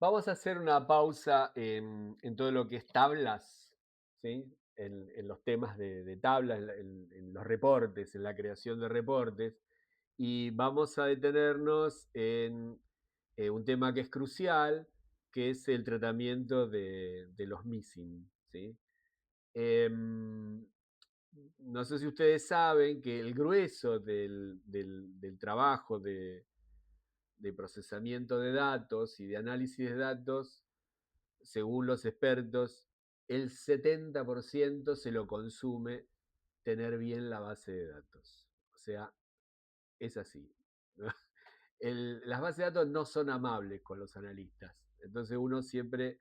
Vamos a hacer una pausa en todo lo que es tablas, ¿sí? En los temas de tablas, en los reportes, en la creación de reportes, y vamos a detenernos en un tema que es crucial, que es el tratamiento de los missing, ¿sí? Em, no sé si ustedes saben que el grueso del trabajo de procesamiento de datos y de análisis de datos, según los expertos, el 70% se lo consume tener bien la base de datos. O sea, es así. Las bases de datos no son amables con los analistas. Entonces uno siempre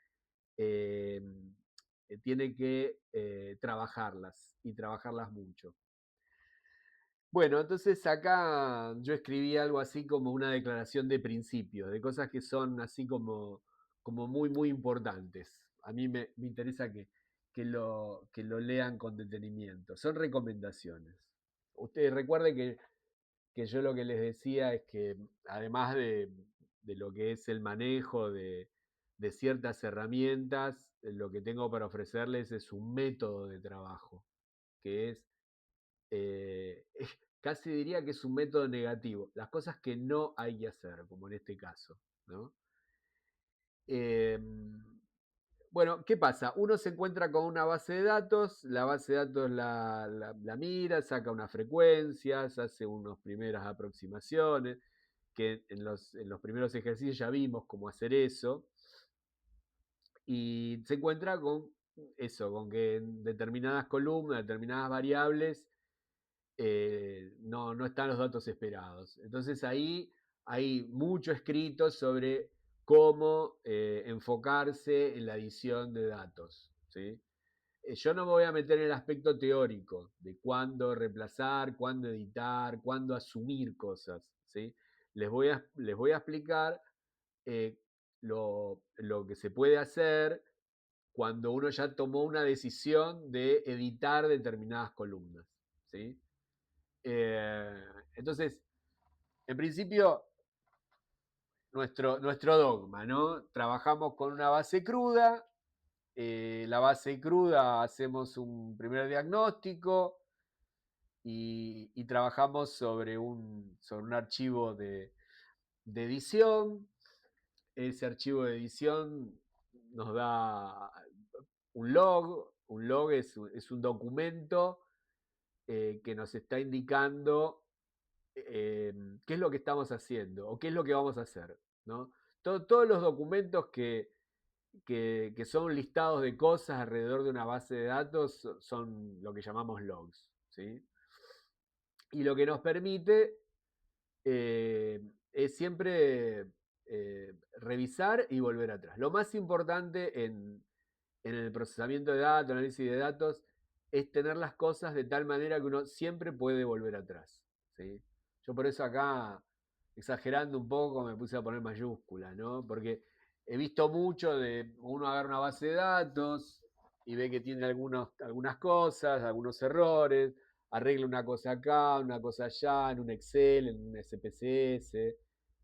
eh, tiene que trabajarlas y trabajarlas mucho. Bueno, entonces acá yo escribí algo así como una declaración de principios, de cosas que son así como muy, muy importantes. A mí me interesa que lo lean con detenimiento. Son recomendaciones. Ustedes recuerden que yo lo que les decía es que además de lo que es el manejo de ciertas herramientas, lo que tengo para ofrecerles es un método de trabajo, que es eh, casi diría que es un método negativo. Las cosas que no hay que hacer, como en este caso, ¿no? Eh, bueno, ¿qué pasa? Uno se encuentra con una base de datos, la base de datos la mira, saca unas frecuencias, hace unas primeras aproximaciones, que en los primeros ejercicios ya vimos cómo hacer eso, y se encuentra con eso, con que en determinadas columnas, determinadas variables, no están los datos esperados. Entonces ahí hay mucho escrito sobre cómo enfocarse en la edición de datos, ¿sí? Yo no me voy a meter en el aspecto teórico de cuándo reemplazar, cuándo editar, cuándo asumir cosas, ¿sí? Les voy a explicar eh, lo que se puede hacer cuando uno ya tomó una decisión de editar determinadas columnas, ¿sí? Eh, entonces, en principio, nuestro dogma, ¿no? Trabajamos con una base cruda, la base cruda hacemos un primer diagnóstico y trabajamos sobre un archivo de edición. Ese archivo de edición nos da un log. Un log es un documento que nos está indicando qué es lo que estamos haciendo o qué es lo que vamos a hacer, ¿no? Todos los documentos que son listados de cosas alrededor de una base de datos son lo que llamamos logs, ¿sí? Y lo que nos permite es siempre revisar y volver atrás. Lo más importante en el procesamiento de datos, análisis de datos, es tener las cosas de tal manera que uno siempre puede volver atrás, ¿sí? Yo por eso acá, exagerando un poco, me puse a poner mayúsculas, ¿no? Porque he visto mucho de uno agarra una base de datos y ve que tiene algunas cosas, algunos errores, arregla una cosa acá, una cosa allá, en un Excel, en un SPSS,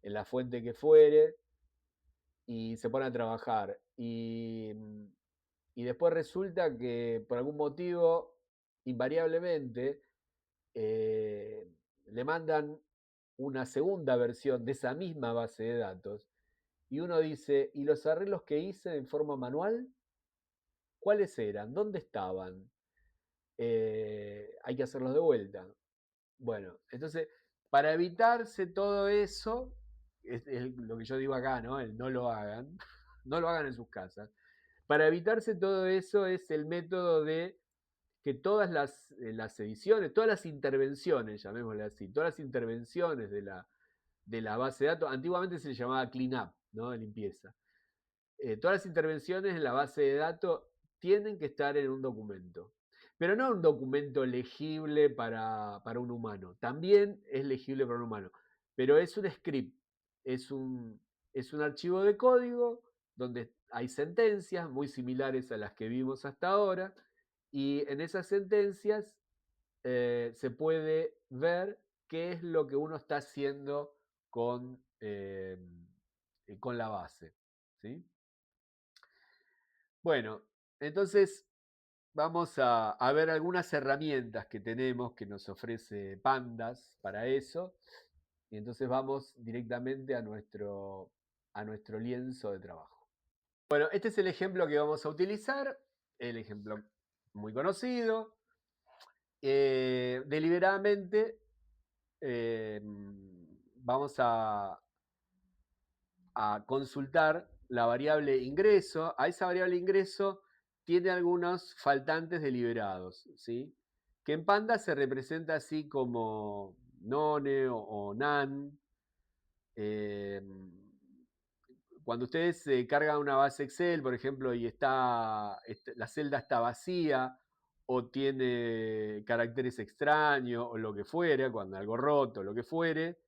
en la fuente que fuere, y se pone a trabajar. Y después resulta que por algún motivo, invariablemente, eh, le mandan una segunda versión de esa misma base de datos y uno dice, ¿y los arreglos que hice en forma manual? ¿Cuáles eran? ¿Dónde estaban? Hay que hacerlos de vuelta. Bueno, entonces, para evitarse todo eso, es lo que yo digo acá, ¿no? El no lo hagan, no lo hagan en sus casas. Para evitarse todo eso es el método de que todas las ediciones, todas las intervenciones, llamémosle así, todas las intervenciones de la base de datos, antiguamente se llamaba cleanup, ¿no? De limpieza. Todas las intervenciones en la base de datos tienen que estar en un documento. Pero no un documento legible para un humano. También es legible para un humano. Pero es un script, es un, es un archivo de código donde hay sentencias muy similares a las que vimos hasta ahora. Y en esas sentencias se puede ver qué es lo que uno está haciendo con la base. ¿sí? Bueno, entonces vamos a ver algunas herramientas que tenemos que nos ofrece Pandas para eso. Y entonces vamos directamente a nuestro lienzo de trabajo. Bueno, este es el ejemplo que vamos a utilizar, el ejemplo muy conocido. Deliberadamente vamos a consultar la variable ingreso. A esa variable ingreso tiene algunos faltantes deliberados, ¿sí? Que en Panda se representa así como none o nan. Eh, Cuando ustedes cargan una base Excel, por ejemplo, y la celda está vacía o tiene caracteres extraños o lo que fuere, cuando algo roto, lo que fuere,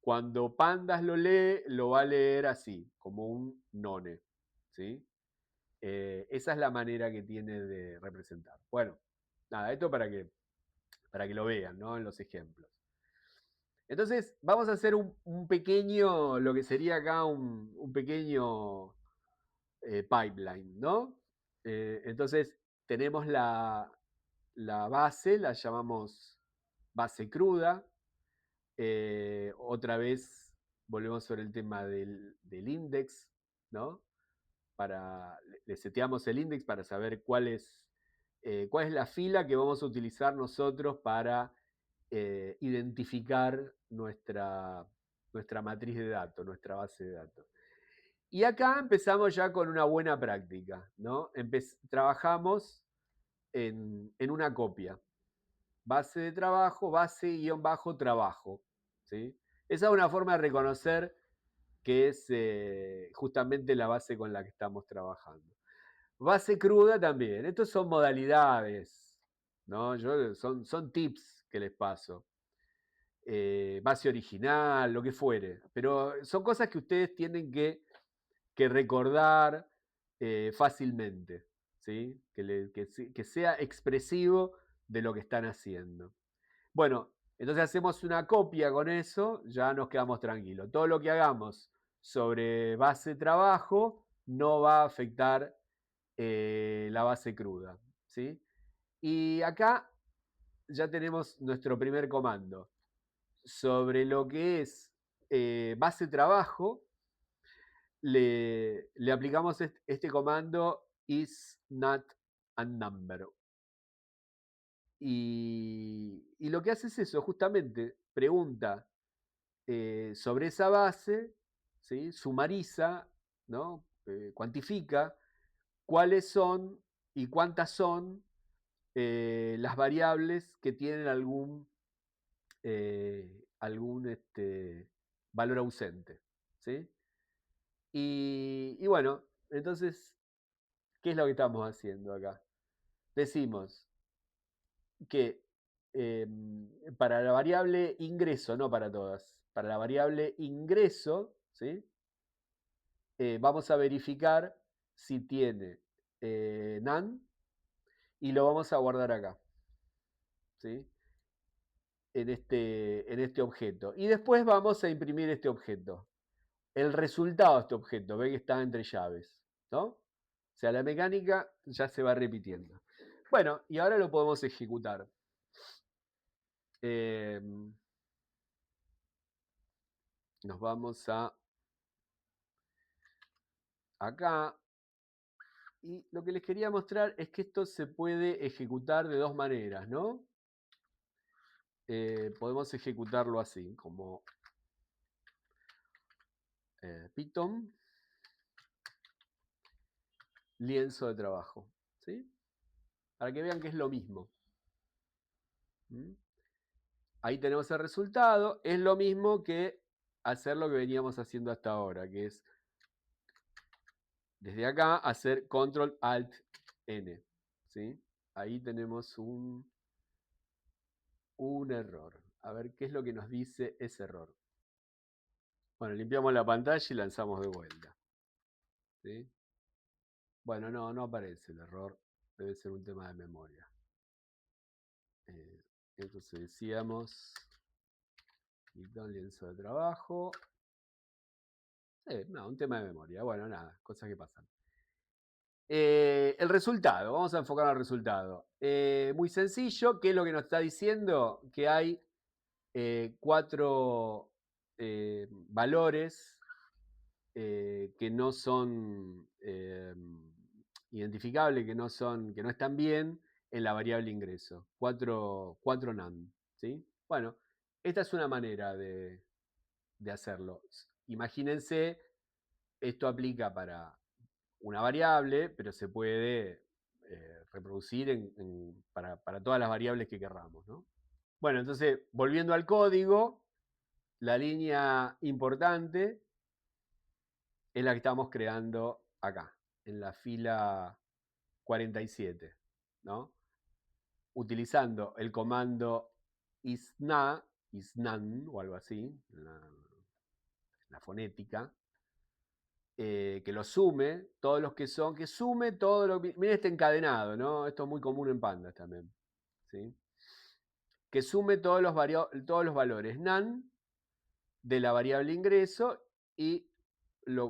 cuando Pandas lo lee, lo va a leer así, como un none. ¿Sí? Esa es la manera que tiene de representar. Bueno, nada, esto para que lo vean, ¿no? En los ejemplos. Entonces, vamos a hacer un pequeño, lo que sería acá un pequeño pipeline, ¿no? Entonces, tenemos la base, la llamamos base cruda. Otra vez volvemos sobre el tema del index, ¿no? Le seteamos el index para saber cuál es la fila que vamos a utilizar nosotros para identificar nuestra matriz de datos, nuestra base de datos. Y acá empezamos ya con una buena práctica, ¿no? Trabajamos en una copia. Base de trabajo, base-trabajo. ¿Sí? Esa es una forma de reconocer que es justamente la base con la que estamos trabajando. Base cruda también. Estos son modalidades, ¿no? Son tips que les paso. Base original, lo que fuere. Pero son cosas que ustedes tienen que recordar fácilmente, ¿sí? Que sea expresivo de lo que están haciendo. Bueno, entonces hacemos una copia con eso, ya nos quedamos tranquilos. Todo lo que hagamos sobre base trabajo no va a afectar la base cruda, ¿sí? Y acá ya tenemos nuestro primer comando. Sobre lo que es base trabajo, le aplicamos este comando is not a number. Y lo que hace es eso, justamente pregunta sobre esa base, ¿sí? Sumariza, ¿no? Cuantifica cuáles son y cuántas son las variables que tienen algún valor ausente. ¿Sí? Y bueno, entonces, ¿qué es lo que estamos haciendo acá? Decimos que para la variable ingreso, no para todas, para la variable ingreso, ¿sí? Vamos a verificar si tiene none y lo vamos a guardar acá, ¿sí? En este objeto. Y después vamos a imprimir este objeto. El resultado de este objeto, ve que está entre llaves, ¿no? O sea, la mecánica ya se va repitiendo. Bueno, y ahora lo podemos ejecutar. Nos vamos a acá. Y lo que les quería mostrar es que esto se puede ejecutar de dos maneras, ¿no? Podemos ejecutarlo así, como Python, lienzo de trabajo, ¿sí? Para que vean que es lo mismo. ¿Mm? Ahí tenemos el resultado. Es lo mismo que hacer lo que veníamos haciendo hasta ahora, que es desde acá hacer Control Alt N. ¿Sí? Ahí tenemos un error. A ver qué es lo que nos dice ese error. Bueno, limpiamos la pantalla y lanzamos de vuelta. ¿Sí? Bueno, no aparece el error. Debe ser un tema de memoria. Entonces decíamos, Python lienzo de trabajo. No, un tema de memoria. Bueno, nada, cosas que pasan. El resultado, vamos a enfocar al resultado. Muy sencillo, ¿qué es lo que nos está diciendo? Que hay 4 valores que no son identificables, que no están bien en la variable ingreso. 4 NaN. ¿Sí? Bueno, esta es una manera de hacerlo. Imagínense, esto aplica para una variable, pero se puede reproducir para todas las variables que querramos, ¿no? Bueno, entonces, volviendo al código, la línea importante es la que estamos creando acá, en la fila 47, ¿no? Utilizando el comando isnan o algo así, la fonética, que lo sume, todos los que sume todo lo que. Miren este encadenado, ¿no? Esto es muy común en pandas también. ¿Sí? Que sume todos los valores NaN de la variable ingreso y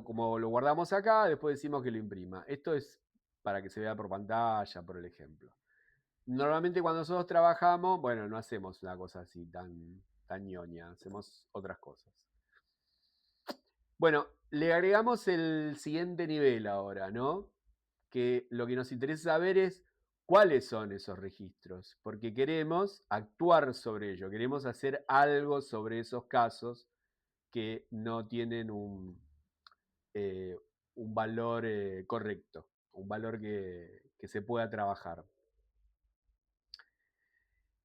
como lo guardamos acá, después decimos que lo imprima. Esto es para que se vea por pantalla, por el ejemplo. Normalmente cuando nosotros trabajamos, bueno, no hacemos una cosa así tan ñoña, hacemos otras cosas. Bueno, le agregamos el siguiente nivel ahora, ¿no? Que lo que nos interesa saber es cuáles son esos registros, porque queremos actuar sobre ello, queremos hacer algo sobre esos casos que no tienen un valor correcto, un valor que se pueda trabajar.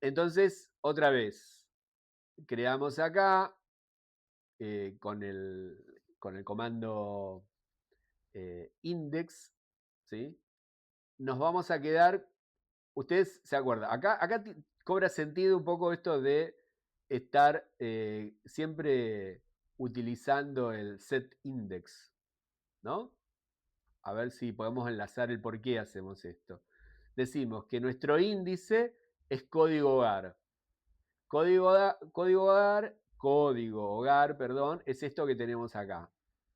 Entonces, otra vez, creamos acá con el comando index, ¿sí? Nos vamos a quedar, ustedes se acuerdan, acá cobra sentido un poco esto de estar siempre utilizando el set index, ¿no? A ver si podemos enlazar el por qué hacemos esto. Decimos que nuestro índice es código hogar. Código hogar, perdón, es esto que tenemos acá.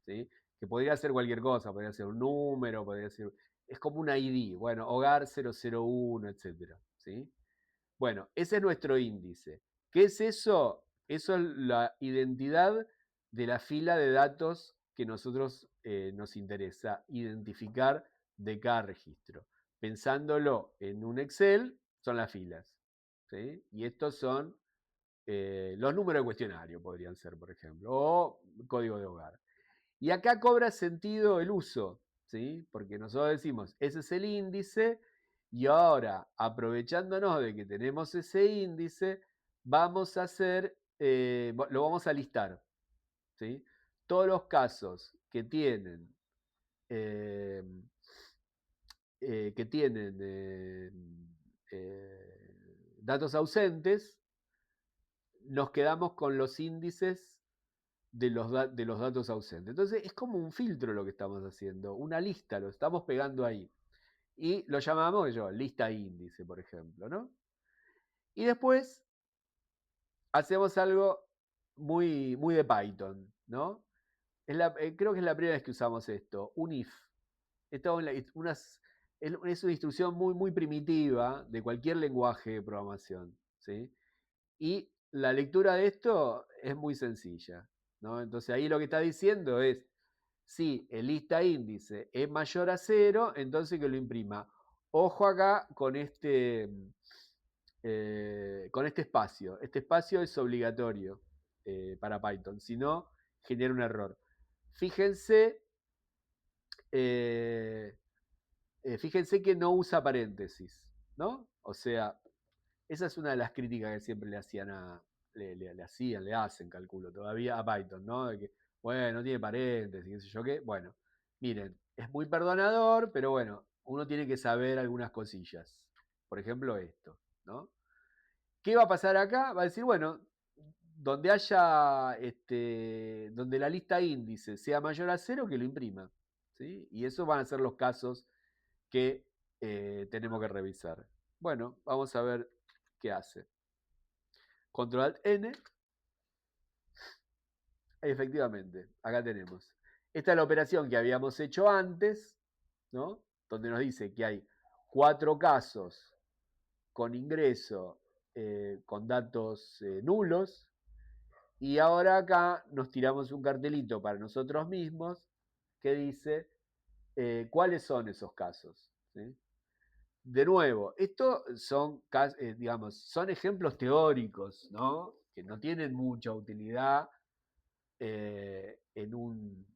¿Sí? Que podría ser cualquier cosa, podría ser un número, podría ser. Es como un ID. Bueno, hogar 001, etc. ¿Sí? Bueno, ese es nuestro índice. ¿Qué es eso? Eso es la identidad de la fila de datos que nosotros nos interesa identificar de cada registro. Pensándolo en un Excel, son las filas. ¿Sí? Y estos son los números de cuestionario, podrían ser, por ejemplo, o código de hogar. Y acá cobra sentido el uso, ¿sí? Porque nosotros decimos, ese es el índice, y ahora, aprovechándonos de que tenemos ese índice, vamos a hacer, lo vamos a listar, ¿sí? Todos los casos que tienen, eh, datos ausentes, nos quedamos con los índices de los datos ausentes. Entonces es como un filtro lo que estamos haciendo, una lista, lo estamos pegando ahí. Y lo llamamos lista índice, por ejemplo, ¿no? Y después hacemos algo muy de Python, ¿no? Creo que es la primera vez que usamos esto, un if. Es una instrucción muy primitiva de cualquier lenguaje de programación, ¿sí? Y la lectura de esto es muy sencilla, ¿no? Entonces ahí lo que está diciendo es, si el lista índice es mayor a 0, entonces que lo imprima. Ojo acá con este espacio. Este espacio es obligatorio para Python, si no, genera un error. Fíjense, eh, fíjense que no usa paréntesis, ¿no? O sea, esa es una de las críticas que siempre le hacían le hacen, calculo, todavía a Python, ¿no? De que, bueno, no tiene paréntesis, qué sé yo qué. Bueno, miren, es muy perdonador, pero bueno, uno tiene que saber algunas cosillas. Por ejemplo, esto, ¿no? ¿Qué va a pasar acá? Va a decir, bueno, donde donde la lista índice sea mayor a 0, que lo imprima. ¿Sí? Y esos van a ser los casos que tenemos que revisar. Bueno, vamos a ver qué hace. Control Alt N. Efectivamente, acá tenemos. Esta es la operación que habíamos hecho antes, ¿no? Donde nos dice que hay 4 casos con ingreso con datos nulos. Y ahora acá nos tiramos un cartelito para nosotros mismos que dice cuáles son esos casos. ¿Sí? De nuevo, estos son, digamos, son ejemplos teóricos, ¿no? Que no tienen mucha utilidad en un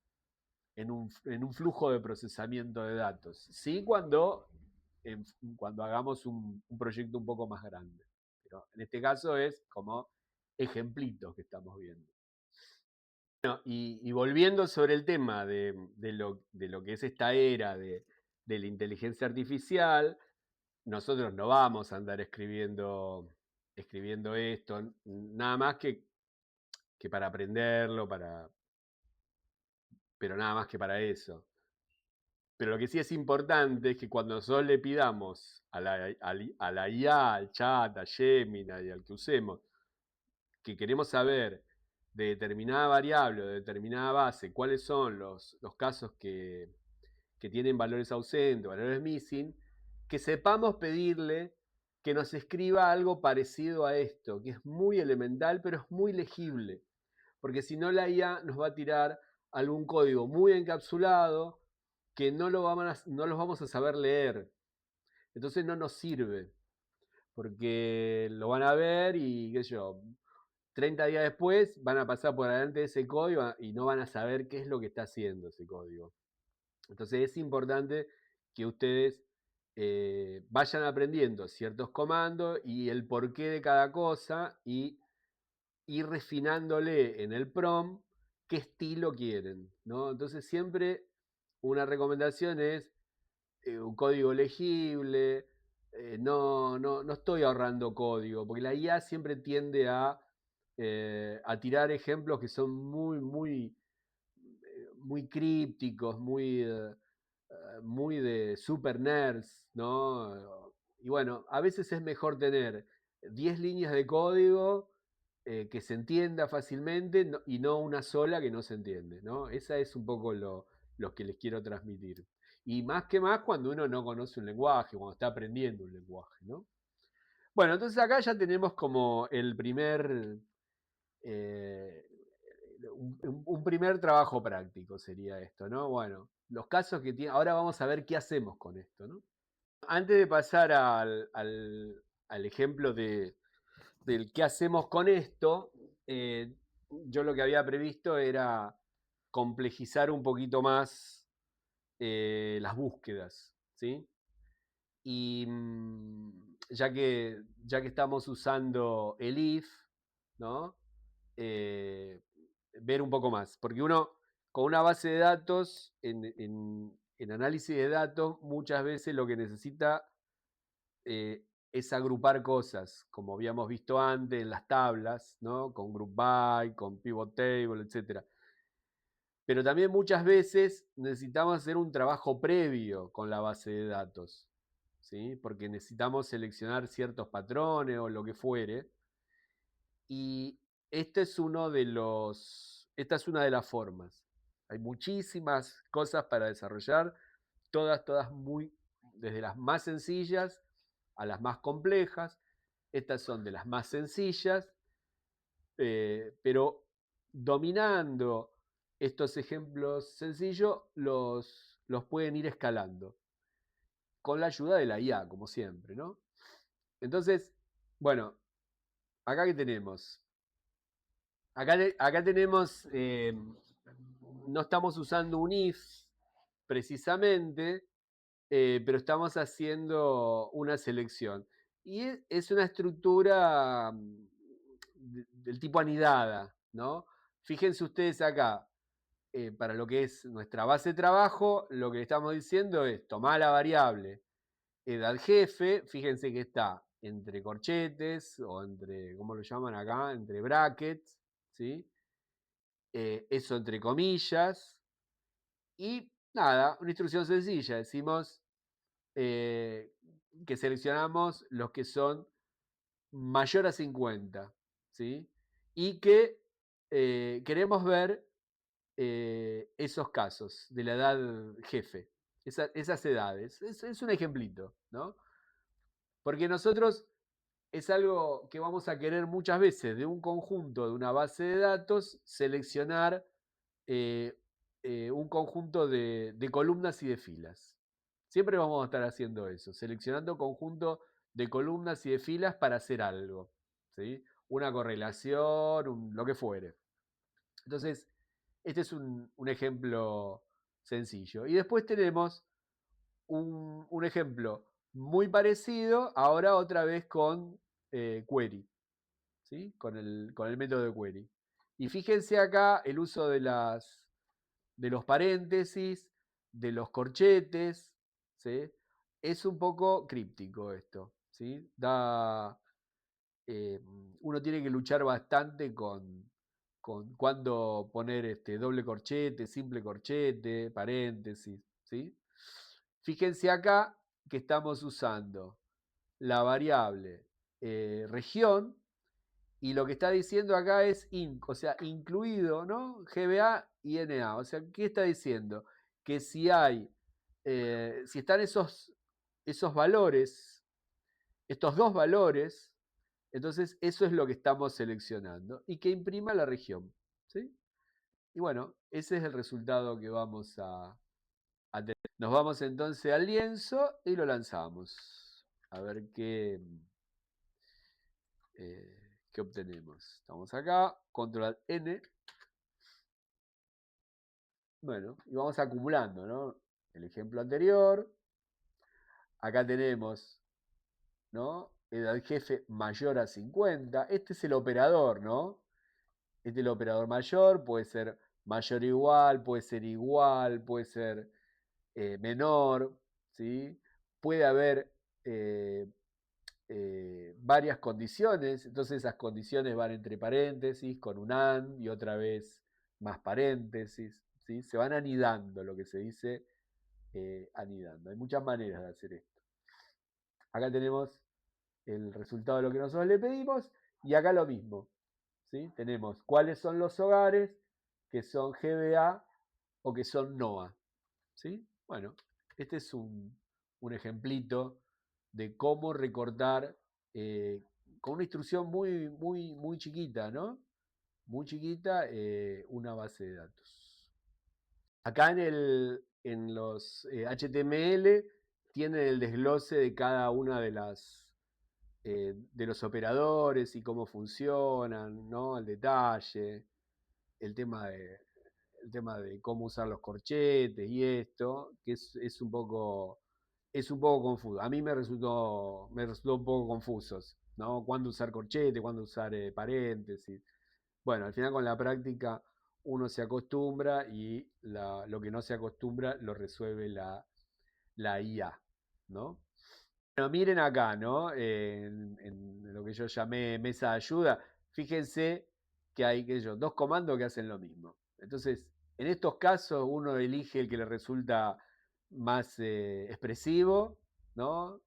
flujo de procesamiento de datos. Sí, cuando hagamos un proyecto un poco más grande. Pero en este caso es como ejemplitos que estamos viendo. Bueno, y volviendo sobre el tema de lo que es esta era de la inteligencia artificial, nosotros no vamos a andar escribiendo esto, nada más que para aprenderlo, pero nada más que para eso. Pero lo que sí es importante es que cuando nosotros le pidamos a la IA, al chat, a Gemini y al que usemos, que queremos saber de determinada variable o de determinada base cuáles son los casos que tienen valores ausentes, valores missing, que sepamos pedirle que nos escriba algo parecido a esto, que es muy elemental, pero es muy legible. Porque si no, la IA nos va a tirar algún código muy encapsulado que no los vamos a saber leer. Entonces no nos sirve, porque lo van a ver y, qué sé yo, 30 días después van a pasar por adelante de ese código y no van a saber qué es lo que está haciendo ese código. Entonces es importante que ustedes vayan aprendiendo ciertos comandos y el porqué de cada cosa y ir refinándole en el prompt qué estilo quieren, ¿no? Entonces siempre una recomendación es un código legible, no estoy ahorrando código, porque la IA siempre tiende a tirar ejemplos que son muy crípticos, muy de super nerds, ¿no? Y bueno, a veces es mejor tener 10 líneas de código que se entienda fácilmente y no una sola que no se entiende, ¿no? Esa es un poco lo que les quiero transmitir. Y más que más cuando uno no conoce un lenguaje, cuando está aprendiendo un lenguaje, ¿no? Bueno, entonces acá ya tenemos como el primer, eh, un primer trabajo práctico sería esto, ¿no? Bueno, los casos que tiene, ahora vamos a ver qué hacemos con esto, ¿no? Antes de pasar al ejemplo del qué hacemos con esto, yo lo que había previsto era complejizar un poquito más las búsquedas, ¿sí? Y ya que estamos usando el if, ¿no? Eh, ver un poco más, porque uno con una base de datos, en análisis de datos, muchas veces lo que necesita es agrupar cosas, como habíamos visto antes en las tablas, ¿no? Con group by, con pivot table, etc. Pero también muchas veces necesitamos hacer un trabajo previo con la base de datos, ¿sí? Porque necesitamos seleccionar ciertos patrones o lo que fuere. Y esta es una de las formas. Hay muchísimas cosas para desarrollar, todas desde las más sencillas a las más complejas. Estas son de las más sencillas, pero dominando estos ejemplos sencillos los pueden ir escalando con la ayuda de la IA, como siempre, ¿no? Entonces, bueno, acá que tenemos. Acá tenemos, no estamos usando un if precisamente, pero estamos haciendo una selección. Y es una estructura del tipo anidada, ¿no? Fíjense ustedes acá, para lo que es nuestra base de trabajo, lo que estamos diciendo es tomar la variable edad jefe, fíjense que está entre corchetes o entre, ¿cómo lo llaman acá? Entre brackets, ¿sí? Eso entre comillas. Y nada, una instrucción sencilla. Decimos que seleccionamos los que son mayor a 50, ¿sí? Y que queremos ver esos casos de la edad jefe, esas edades. Es un ejemplito, ¿no? Porque nosotros es algo que vamos a querer muchas veces de un conjunto, de una base de datos, seleccionar eh, un conjunto de columnas y de filas. Siempre vamos a estar haciendo eso, seleccionando conjunto de columnas y de filas para hacer algo. ¿Sí? Una correlación, lo que fuere. Entonces, este es un ejemplo sencillo. Y después tenemos un ejemplo muy parecido, ahora otra vez con query, ¿sí? Con el método de query. Y fíjense acá el uso de los paréntesis, de los corchetes, ¿sí? Es un poco críptico esto, ¿sí? Eh, Uno tiene que luchar bastante con cuándo poner doble corchete, simple corchete, paréntesis, ¿sí? Fíjense acá que estamos usando la variable región y lo que está diciendo acá es inc, o sea, incluido, ¿no? GBA y NA. O sea, ¿qué está diciendo? Que si están esos valores, estos dos valores, entonces eso es lo que estamos seleccionando y que imprima la región, ¿sí? Y bueno, ese es el resultado que vamos a tener. Nos vamos entonces al lienzo y lo lanzamos. A ver qué obtenemos. Estamos acá, control N. Bueno, y vamos acumulando, ¿no? El ejemplo anterior. Acá tenemos, ¿no? El jefe mayor a 50. Este es el operador, ¿no? Este es el operador mayor, puede ser mayor o igual, puede ser menor, ¿sí? Puede haber eh, varias condiciones, entonces esas condiciones van entre paréntesis, con un AND y otra vez más paréntesis, ¿sí? Se van anidando, lo que se dice anidando. Hay muchas maneras de hacer esto. Acá tenemos el resultado de lo que nosotros le pedimos y acá lo mismo, ¿sí? Tenemos cuáles son los hogares que son GBA o que son NOA, ¿sí? Bueno, este es un ejemplito de cómo recortar con una instrucción muy, muy, muy chiquita, ¿no? Muy chiquita, una base de datos. Acá en los HTML tienen el desglose de cada una de los operadores y cómo funcionan, ¿no? El detalle, el tema de, el tema de cómo usar los corchetes y esto, que es un poco confuso. A mí me resultó un poco confusos, ¿no? Cuándo usar corchete, cuándo usar paréntesis. Bueno, al final con la práctica uno se acostumbra y lo que no se acostumbra lo resuelve la IA, ¿no? Bueno, miren acá, ¿no? En lo que yo llamé mesa de ayuda, fíjense que hay dos comandos que hacen lo mismo. Entonces, en estos casos uno elige el que le resulta más expresivo, ¿no?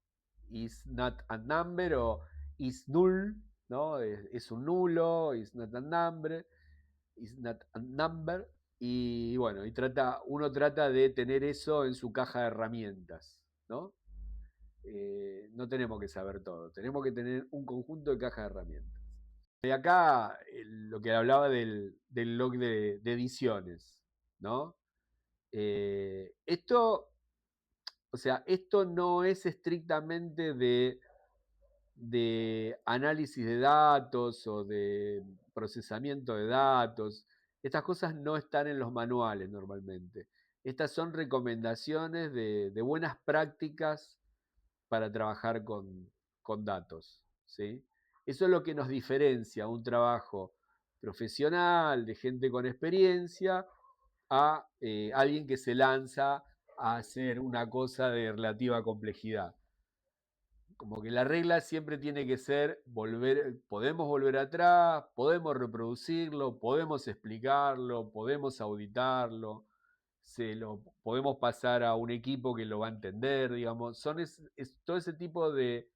Is not a number o is null, ¿no? Es un nulo, is not a number, is not a number. Y bueno, uno trata de tener eso en su caja de herramientas, ¿no? No tenemos que saber todo, tenemos que tener un conjunto de cajas de herramientas. De acá lo que hablaba del log de ediciones, ¿no? Esto, o sea, esto no es estrictamente de análisis de datos o de procesamiento de datos. Estas cosas no están en los manuales normalmente. Estas son recomendaciones de buenas prácticas para trabajar con datos, ¿sí? Eso es lo que nos diferencia un trabajo profesional, de gente con experiencia, a alguien que se lanza a hacer una cosa de relativa complejidad. Como que la regla siempre tiene que ser podemos volver atrás, podemos reproducirlo, podemos explicarlo, podemos auditarlo, podemos pasar a un equipo que lo va a entender, digamos. Es todo ese tipo de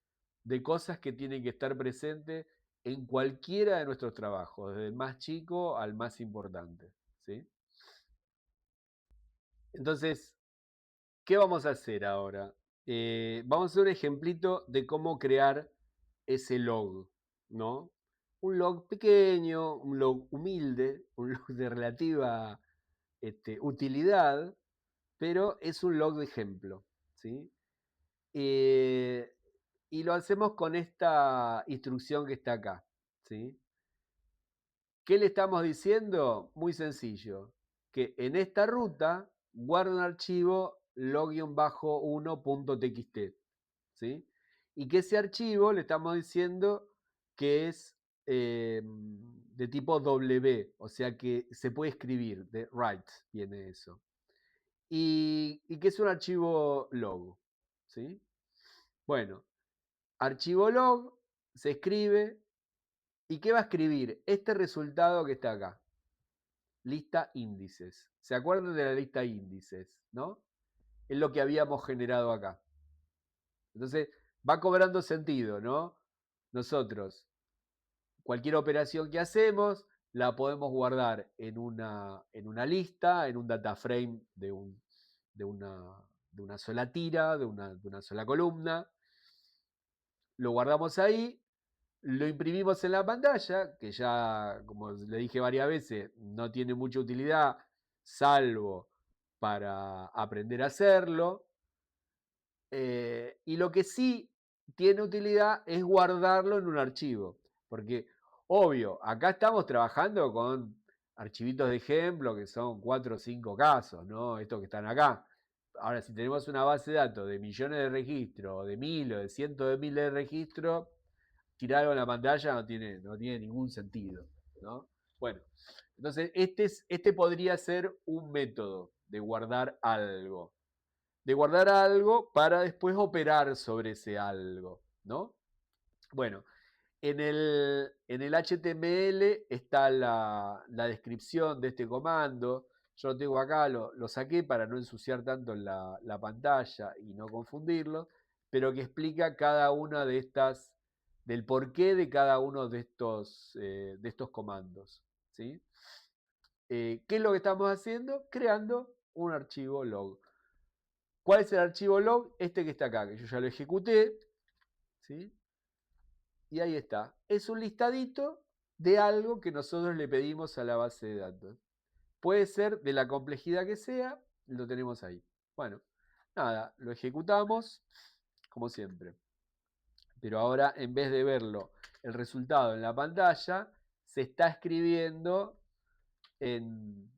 cosas que tienen que estar presentes en cualquiera de nuestros trabajos, desde el más chico al más importante, ¿sí? Entonces, ¿qué vamos a hacer ahora? Vamos a hacer un ejemplito de cómo crear ese log, ¿no? Un log pequeño, un log humilde, un log de relativa utilidad, pero es un log de ejemplo, ¿sí? Y lo hacemos con esta instrucción que está acá, ¿sí? ¿Qué le estamos diciendo? Muy sencillo, que en esta ruta guarda un archivo log-1.txt, ¿sí? Y que ese archivo le estamos diciendo que es de tipo W, o sea que se puede escribir, de write viene eso. Y que es un archivo log, ¿sí? Bueno, archivo log se escribe, ¿y qué va a escribir? Este resultado que está acá. Lista índices. ¿Se acuerdan de la lista índices? ¿No? Es lo que habíamos generado acá. Entonces, va cobrando sentido, ¿no? Nosotros, cualquier operación que hacemos, la podemos guardar en una lista, en un data frame de, una, de una sola tira, de una sola columna. Lo guardamos ahí, lo imprimimos en la pantalla, que ya, como le dije varias veces, no tiene mucha utilidad, salvo para aprender a hacerlo. Y lo que sí tiene utilidad es guardarlo en un archivo. Porque, obvio, acá estamos trabajando con archivitos de ejemplo que son 4 o 5 casos, ¿no? Estos que están acá. Ahora, si tenemos una base de datos de millones de registros, o de mil o de cientos de miles de registros, tirarlo en la pantalla no tiene ningún sentido, ¿no? Bueno, entonces este podría ser un método de guardar algo para después operar sobre ese algo, ¿no? Bueno, en el HTML está la descripción de este comando. Yo lo tengo acá, lo saqué para no ensuciar tanto la pantalla y no confundirlo, pero que explica cada una de estas, del porqué de cada uno de estos comandos, ¿sí? ¿Qué es lo que estamos haciendo? Creando un archivo log. ¿Cuál es el archivo log? Este que está acá, que yo ya lo ejecuté, ¿sí? Y ahí está. Es un listadito de algo que nosotros le pedimos a la base de datos. Puede ser de la complejidad que sea, lo tenemos ahí. Bueno, nada, lo ejecutamos como siempre. Pero ahora, en vez de verlo, el resultado en la pantalla, se está escribiendo en,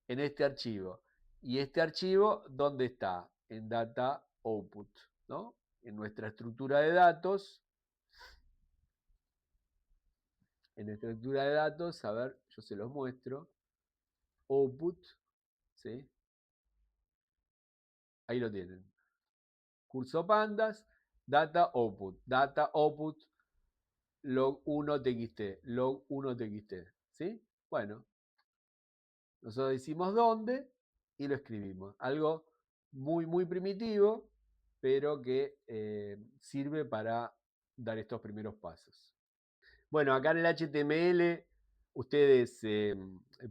en este archivo. Y este archivo, ¿dónde está? En data output, ¿no? En nuestra estructura de datos. En nuestra estructura de datos, a ver, yo se los muestro. Output, ¿sí? Ahí lo tienen. Curso pandas, data output, log1txt, log1txt, ¿sí? Bueno, nosotros decimos dónde y lo escribimos. Algo muy, muy primitivo, pero que sirve para dar estos primeros pasos. Bueno, acá en el HTML ustedes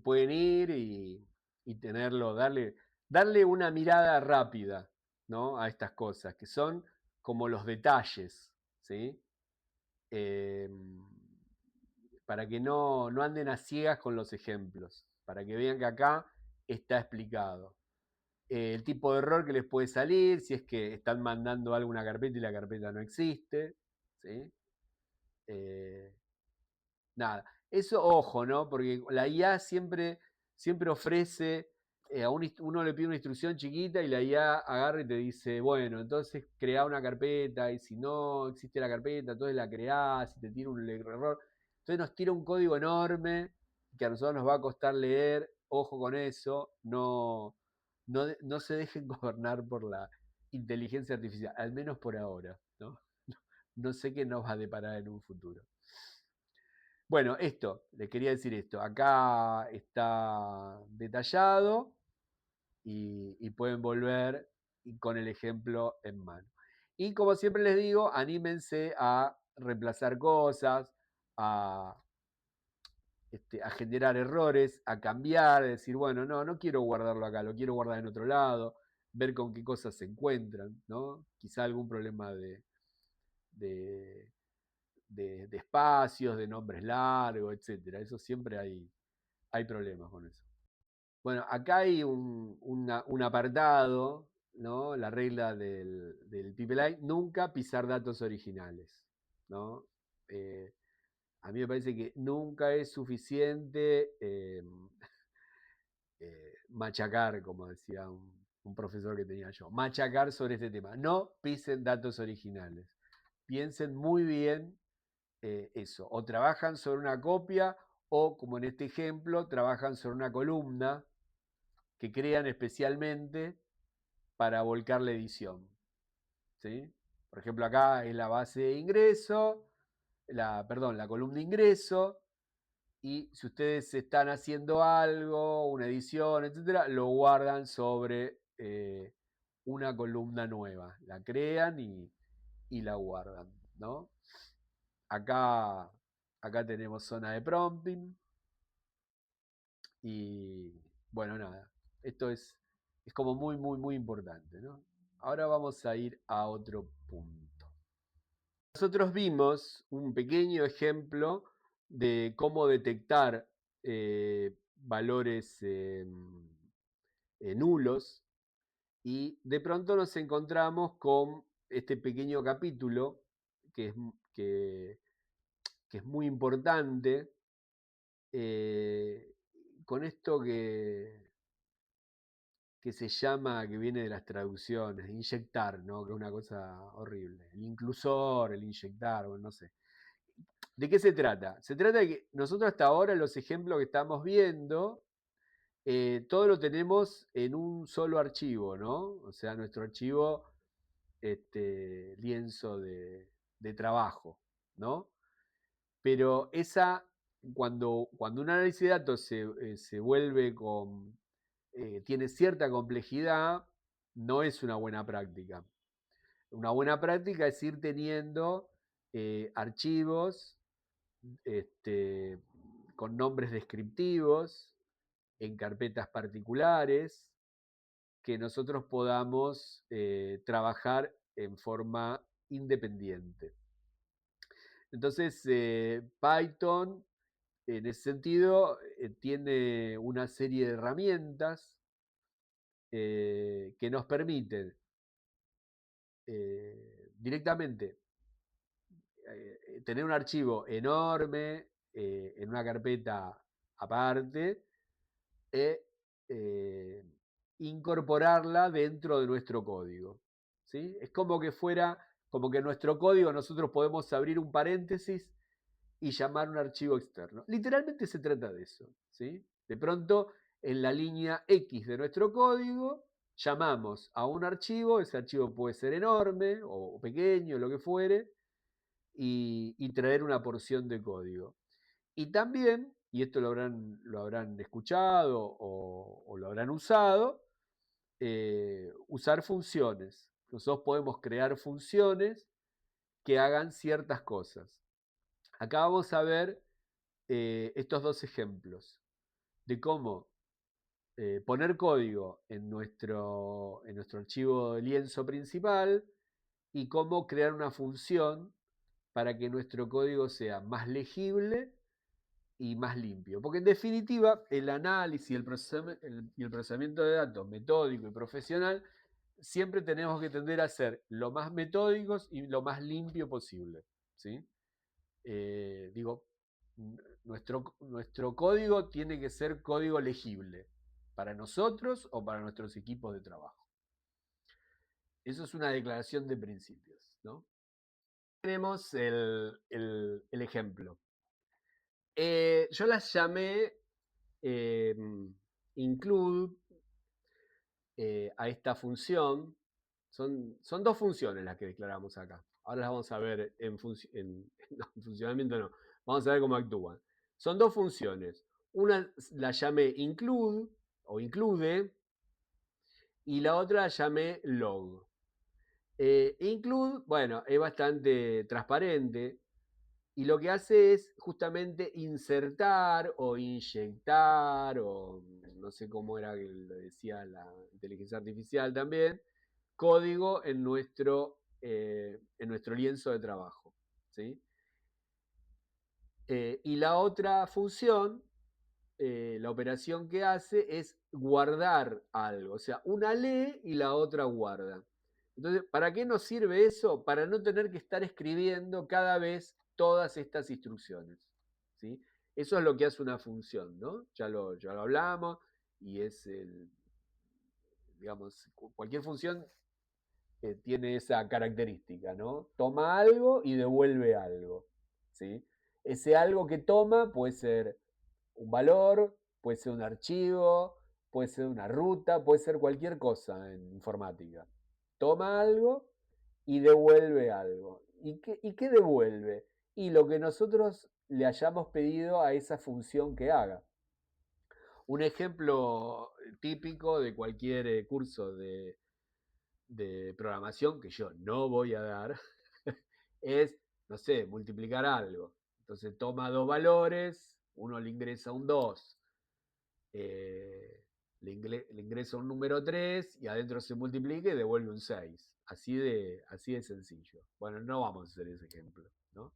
pueden ir y tenerlo, darle una mirada rápida, ¿no? A estas cosas, que son como los detalles, ¿sí? Eh, para que no anden a ciegas con los ejemplos, para que vean que acá está explicado. El tipo de error que les puede salir, si es que están mandando algo a una carpeta y la carpeta no existe, ¿sí? Eh, Nada, eso ojo, ¿no? Porque la IA siempre ofrece, uno le pide una instrucción chiquita y la IA agarra y te dice, bueno, entonces crea una carpeta y si no existe la carpeta, entonces la creás y te tira un error. Entonces nos tira un código enorme que a nosotros nos va a costar leer, ojo con eso, no se dejen gobernar por la inteligencia artificial, al menos por ahora, ¿no? No sé qué nos va a deparar en un futuro. Bueno, les quería decir esto. Acá está detallado y pueden volver con el ejemplo en mano. Y como siempre les digo, anímense a reemplazar cosas, a a generar errores, a cambiar, a decir, bueno, no quiero guardarlo acá, lo quiero guardar en otro lado, ver con qué cosas se encuentran, ¿no? Quizá algún problema de, de espacios, de nombres largos, etcétera. Eso siempre hay problemas con eso. Bueno, acá hay un apartado, ¿no? La regla del PPLI, nunca pisar datos originales, ¿no? A mí me parece que nunca es suficiente machacar, como decía un profesor que tenía yo, machacar sobre este tema. No pisen datos originales. Piensen muy bien eso. O trabajan sobre una copia o, como en este ejemplo, trabajan sobre una columna que crean especialmente para volcar la edición. ¿Sí? Por ejemplo, acá es la base de ingreso, la columna de ingreso, y si ustedes están haciendo algo, una edición, etcétera, lo guardan sobre una columna nueva. La crean y la guardan, ¿no? Acá, acá tenemos zona de prompting y bueno, nada, esto es como muy importante, ¿no? Ahora vamos a ir a otro punto. Nosotros vimos un pequeño ejemplo de cómo detectar valores nulos y de pronto nos encontramos con este pequeño capítulo que es, que, que es muy importante eh, con esto que se llama, que viene de las traducciones, inyectar, ¿no? Que es una cosa horrible. El inclusor, el inyectar, bueno, no sé. ¿De qué se trata? Se trata de que nosotros hasta ahora los ejemplos que estamos viendo, todo lo tenemos en un solo archivo, ¿no? O sea, nuestro archivo lienzo de trabajo, ¿no? Pero cuando un análisis de datos se vuelve tiene cierta complejidad, no es una buena práctica. Una buena práctica es ir teniendo archivos con nombres descriptivos en carpetas particulares que nosotros podamos trabajar en forma independiente. Entonces, Python, en ese sentido, tiene una serie de herramientas que nos permiten directamente tener un archivo enorme en una carpeta aparte e incorporarla dentro de nuestro código. ¿Sí? Es como que fuera, como que en nuestro código nosotros podemos abrir un paréntesis y llamar un archivo externo. Literalmente se trata de eso. ¿Sí? De pronto, en la línea X de nuestro código, llamamos a un archivo, ese archivo puede ser enorme o pequeño, lo que fuere, y traer una porción de código. Y también, y esto lo habrán escuchado o lo habrán usado, usar funciones. Nosotros podemos crear funciones que hagan ciertas cosas. Acá vamos a ver estos dos ejemplos de cómo poner código en nuestro archivo de lienzo principal y cómo crear una función para que nuestro código sea más legible y más limpio. Porque en definitiva, el análisis y el procesamiento de datos metódico y profesional, siempre tenemos que tender a ser lo más metódicos y lo más limpio posible. ¿Sí? Digo, nuestro código tiene que ser código legible para nosotros o para nuestros equipos de trabajo. Eso es una declaración de principios, ¿no? Tenemos el ejemplo. Yo las llamé include a esta función. Son dos funciones las que declaramos acá. Ahora las vamos a ver en funcionamiento, no. Vamos a ver cómo actúan. Son dos funciones. Una la llamé include o include y la otra la llamé log. Include, bueno, es bastante transparente. Y lo que hace es justamente insertar o inyectar, o no sé cómo era que lo decía la inteligencia artificial también, código en nuestro lienzo de trabajo. ¿Sí? Y la otra función, la operación que hace es guardar algo. O sea, una lee y la otra guarda. Entonces, ¿para qué nos sirve eso? Para no tener que estar escribiendo cada vez todas estas instrucciones. ¿Sí? Eso es lo que hace una función, ¿no? Ya lo hablamos y es digamos, cualquier función tiene esa característica, ¿no? Toma algo y devuelve algo, ¿sí? Ese algo que toma puede ser un valor, puede ser un archivo, puede ser una ruta, puede ser cualquier cosa en informática. Toma algo y devuelve algo. ¿Y qué devuelve? Y lo que nosotros le hayamos pedido a esa función que haga. Un ejemplo típico de cualquier curso de programación que yo no voy a dar es, no sé, multiplicar algo. Entonces toma dos valores, uno le ingresa un 2, le ingresa un número 3 y adentro se multiplica y devuelve un 6. Así de sencillo. Bueno, no vamos a hacer ese ejemplo, ¿no?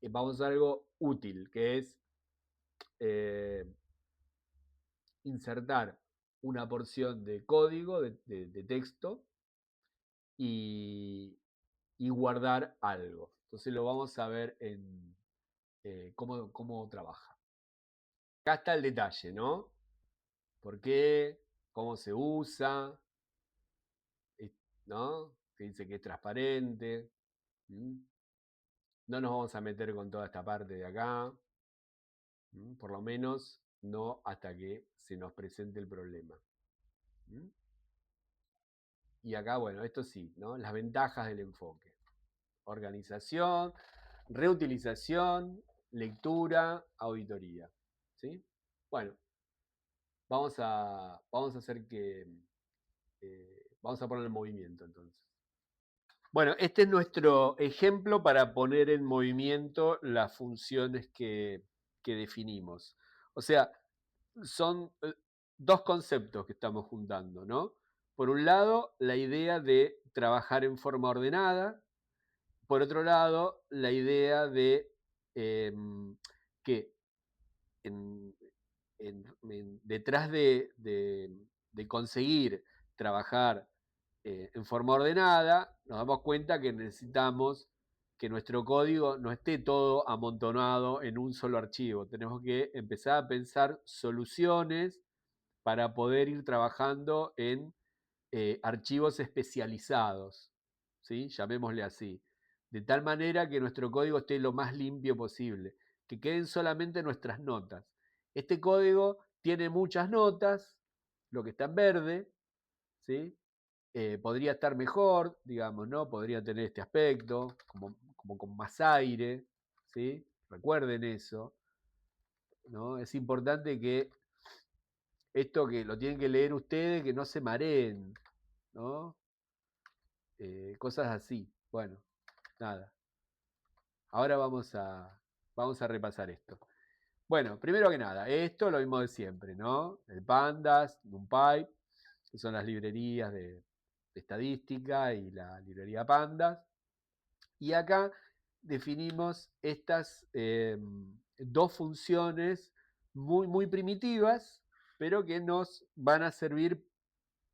Vamos a algo útil, que es eh, insertar una porción de código, de texto, y, y guardar algo. Entonces lo vamos a ver en cómo trabaja. Acá está el detalle, ¿no? ¿Por qué? ¿Cómo se usa? ¿No? Que dice que es transparente. ¿Mm? No nos vamos a meter con toda esta parte de acá. Por lo menos no hasta que se nos presente el problema. ¿Mm? Y acá, bueno, esto sí, ¿no? Las ventajas del enfoque. Organización, reutilización, lectura, auditoría. ¿Sí? Bueno, vamos a hacer que... vamos a poner en movimiento entonces. Bueno, este es nuestro ejemplo para poner en movimiento las funciones que definimos. O sea, son dos conceptos que estamos juntando, ¿no? Por un lado, la idea de trabajar en forma ordenada. Por otro lado, la idea de que en, detrás de conseguir trabajar en forma ordenada, nos damos cuenta que necesitamos que nuestro código no esté todo amontonado en un solo archivo. Tenemos que empezar a pensar soluciones para poder ir trabajando en archivos especializados, ¿sí? Llamémosle así, de tal manera que nuestro código esté lo más limpio posible, que queden solamente nuestras notas. Este código tiene muchas notas, lo que está en verde, ¿sí? Podría estar mejor, digamos, ¿no? Podría tener este aspecto, como con más aire, ¿sí? Recuerden eso, ¿no? Es importante que esto que lo tienen que leer ustedes, que no se mareen, ¿no? Cosas así. Bueno, nada. Ahora vamos a repasar esto. Bueno, primero que nada, esto lo mismo de siempre, ¿no? El Pandas, NumPy, que son las librerías de estadística y la librería Pandas. Y acá definimos estas dos funciones muy, muy primitivas, pero que nos van a servir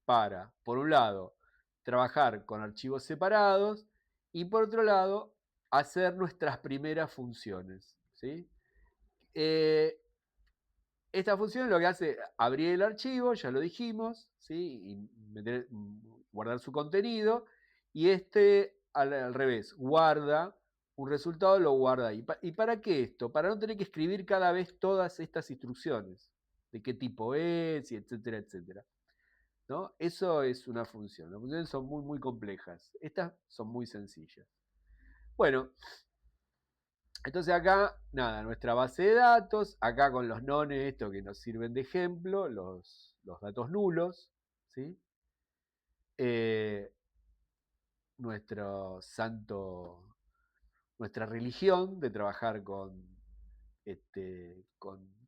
para, por un lado, trabajar con archivos separados y por otro lado, hacer nuestras primeras funciones. ¿Sí? Eh, esta función lo que hace, abrir el archivo, ya lo dijimos, ¿sí? Y guardar su contenido, y este al revés, guarda un resultado, lo guarda ahí. ¿Y para qué esto? Para no tener que escribir cada vez todas estas instrucciones, de qué tipo es, y etcétera, etcétera. ¿No? Eso es una función. Las funciones son muy, muy complejas. Estas son muy sencillas. Bueno, entonces acá, nada, nuestra base de datos, acá con los nones, esto que nos sirven de ejemplo, los datos nulos, ¿sí? Nuestro santo nuestra religión de trabajar con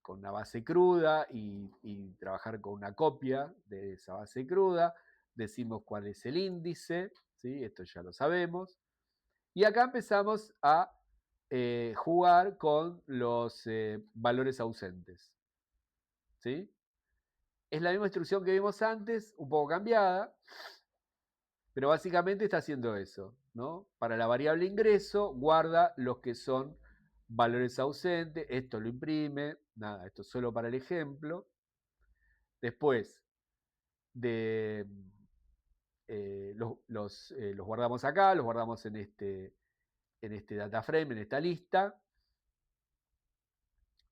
una base cruda y trabajar con una copia de esa base cruda. Decimos cuál es el índice, ¿sí? Esto ya lo sabemos. Y acá empezamos a jugar con los valores ausentes, ¿sí? Es la misma instrucción que vimos antes, un poco cambiada, pero básicamente está haciendo eso, ¿no? Para la variable ingreso, guarda los que son valores ausentes, esto lo imprime, nada, esto es solo para el ejemplo. Después de los guardamos acá, los guardamos en este data frame, en esta lista.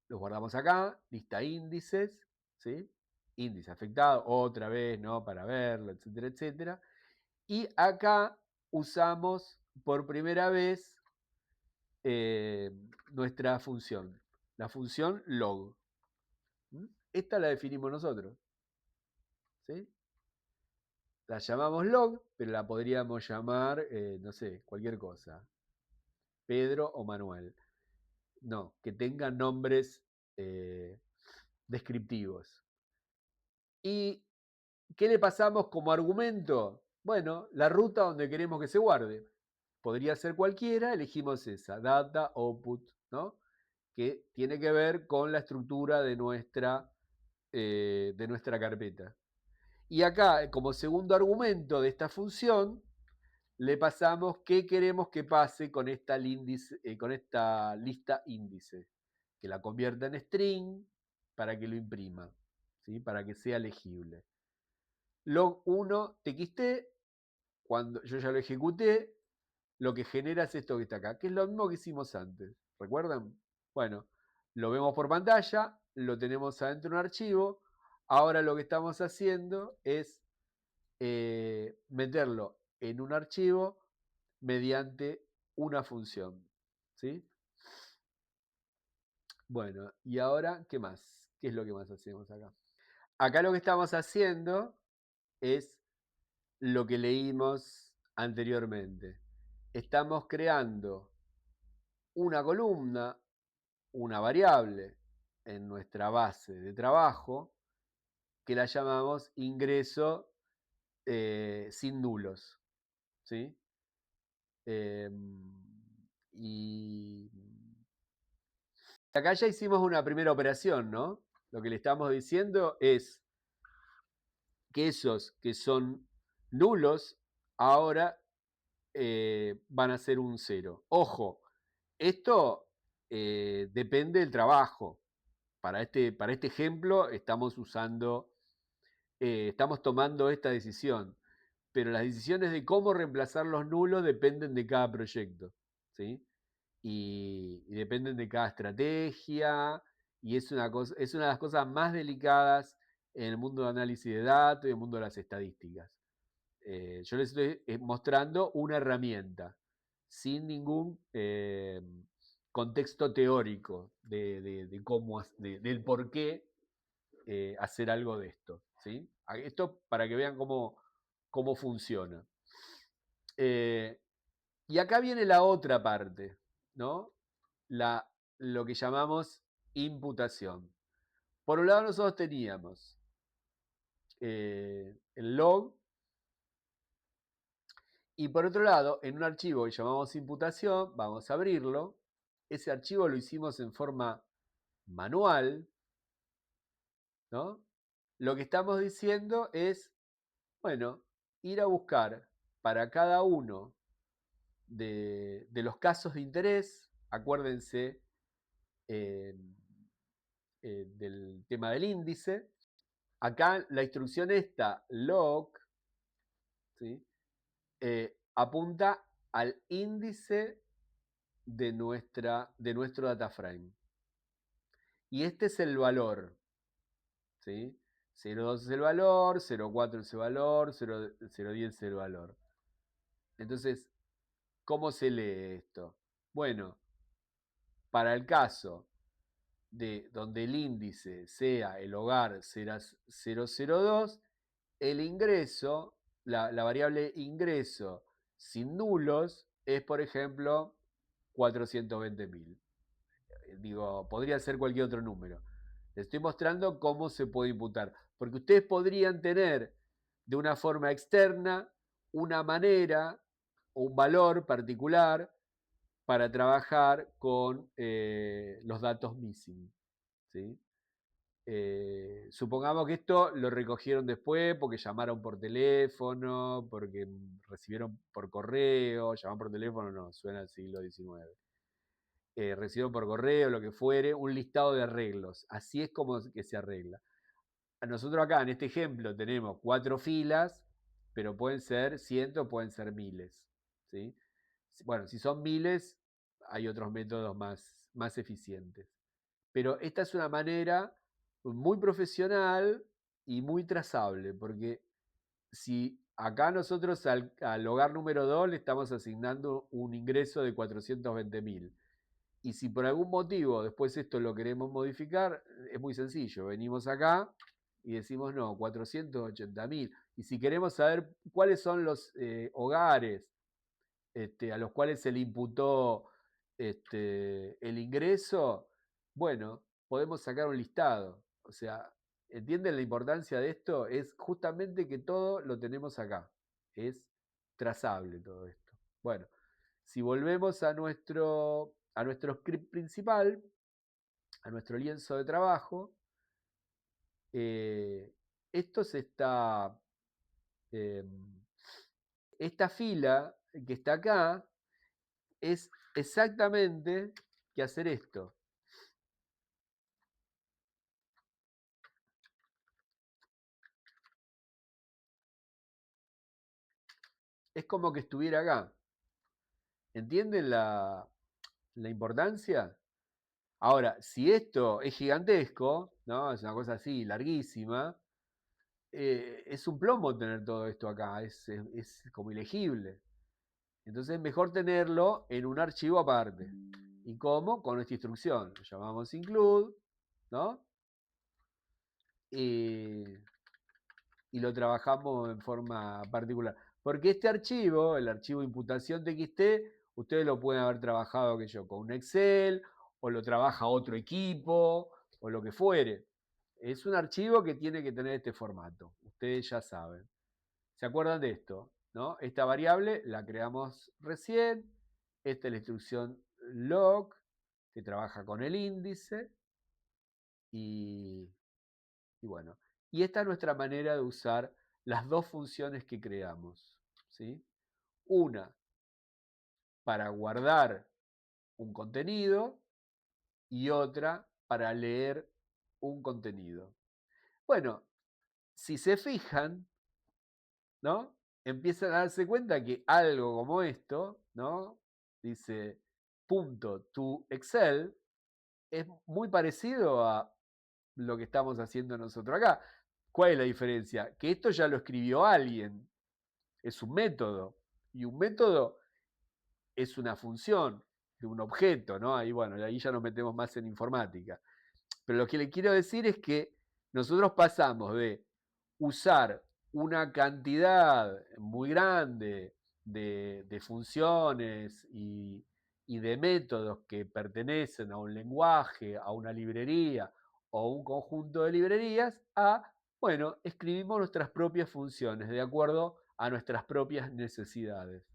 Los guardamos acá, lista índices, ¿sí? Índice afectado, otra vez, ¿no? Para verlo, etcétera, etcétera. Y acá usamos por primera vez nuestra función, la función log. Esta la definimos nosotros, ¿sí? La llamamos log, pero la podríamos llamar, no sé, cualquier cosa. Pedro o Manuel. No, que tengan nombres descriptivos. ¿Y qué le pasamos como argumento? Bueno, la ruta donde queremos que se guarde. Podría ser cualquiera, elegimos esa, data, output, ¿no? Que tiene que ver con la estructura de nuestra carpeta. Y acá, como segundo argumento de esta función, le pasamos qué queremos que pase con esta lista índice, que la convierta en string para que lo imprima, ¿sí? Para que sea legible. Log1 txt, cuando yo ya lo ejecuté, lo que genera es esto que está acá, que es lo mismo que hicimos antes. ¿Recuerdan? Bueno, lo vemos por pantalla, lo tenemos adentro de un archivo. Ahora lo que estamos haciendo es meterlo en un archivo mediante una función. ¿Sí? Bueno, y ahora, ¿qué más? ¿Qué es lo que más hacemos acá? Acá lo que estamos haciendo es lo que leímos anteriormente. Estamos creando una columna, una variable en nuestra base de trabajo que la llamamos ingreso sin nulos. ¿Sí? Y acá ya hicimos una primera operación, ¿no? Lo que le estamos diciendo es que esos que son nulos ahora van a ser un 0. Ojo, esto depende del trabajo. Para este ejemplo estamos estamos tomando esta decisión, pero las decisiones de cómo reemplazar los nulos dependen de cada proyecto, ¿sí? Y dependen de cada estrategia, y es una de las cosas más delicadas en el mundo de análisis de datos y en el mundo de las estadísticas. Yo les estoy mostrando una herramienta sin ningún contexto teórico del por qué hacer algo de esto. ¿Sí? Esto para que vean cómo funciona. Y acá viene la otra parte, ¿no? Lo que llamamos imputación. Por un lado nosotros teníamos el log, y por otro lado, en un archivo que llamamos imputación, vamos a abrirlo. Ese archivo lo hicimos en forma manual, ¿no? Lo que estamos diciendo es, bueno, ir a buscar para cada uno de los casos de interés, acuérdense eh, del tema del índice. Acá la instrucción esta, log, ¿sí? Apunta al índice de nuestro data frame. Y este es el valor, ¿sí? 0,2 es el valor, 0,4 es el valor, 0,10 es el valor. Entonces, ¿cómo se lee esto? Bueno, para el caso de donde el índice sea el hogar será 002, el ingreso, la variable ingreso sin nulos es, por ejemplo, 420.000. Digo, podría ser cualquier otro número. Les estoy mostrando cómo se puede imputar. Porque ustedes podrían tener de una forma externa una manera o un valor particular para trabajar con los datos missing. ¿Sí? Supongamos que esto lo recogieron después porque llamaron por teléfono, porque recibieron por correo, llamaron por teléfono, no, suena al siglo XIX. Recibieron por correo, lo que fuere, un listado de arreglos. Así es como que se arregla. Nosotros acá en este ejemplo tenemos 4 filas, pero pueden ser cientos, pueden ser miles. ¿Sí? Bueno, si son miles, hay otros métodos más eficientes. Pero esta es una manera muy profesional y muy trazable, porque si acá nosotros al hogar número 2 le estamos asignando un ingreso de 420.000, y si por algún motivo después esto lo queremos modificar, es muy sencillo, venimos acá y decimos no, 480.000, y si queremos saber cuáles son los hogares a los cuales se le imputó el ingreso, bueno, podemos sacar un listado. O sea, ¿entienden la importancia de esto? Es justamente que todo lo tenemos acá. Es trazable todo esto. Bueno, si volvemos a nuestro script principal, a nuestro lienzo de trabajo, esto se está... Eh, esta fila que está acá es exactamente que hacer esto. Es como que estuviera acá. ¿Entienden la importancia? Ahora, si esto es gigantesco, ¿no? Es una cosa así, larguísima, es un plomo tener todo esto acá, es como ilegible. Entonces es mejor tenerlo en un archivo aparte. ¿Y cómo? Con esta instrucción. Lo llamamos include, ¿no? Y lo trabajamos en forma particular. Porque este archivo, el archivo imputación TXT, ustedes lo pueden haber trabajado que yo, con un Excel, o lo trabaja otro equipo, o lo que fuere. Es un archivo que tiene que tener este formato. Ustedes ya saben. ¿Se acuerdan de esto? ¿No? Esta variable la creamos recién. Esta es la instrucción log, que trabaja con el índice. Y bueno, y esta es nuestra manera de usar las dos funciones que creamos. ¿Sí? Una para guardar un contenido y otra para leer un contenido. Bueno, si se fijan, ¿no? Empiezan a darse cuenta que algo como esto, ¿no? Dice punto to Excel, es muy parecido a lo que estamos haciendo nosotros acá. ¿Cuál es la diferencia? Que esto ya lo escribió alguien, es un método, y un método es una función de un objeto, ¿no? Ahí, bueno, ahí ya nos metemos más en informática. Pero lo que le quiero decir es que nosotros pasamos de usar una cantidad muy grande de funciones y de métodos que pertenecen a un lenguaje, a una librería o un conjunto de librerías, a, bueno, escribimos nuestras propias funciones de acuerdo a nuestras propias necesidades.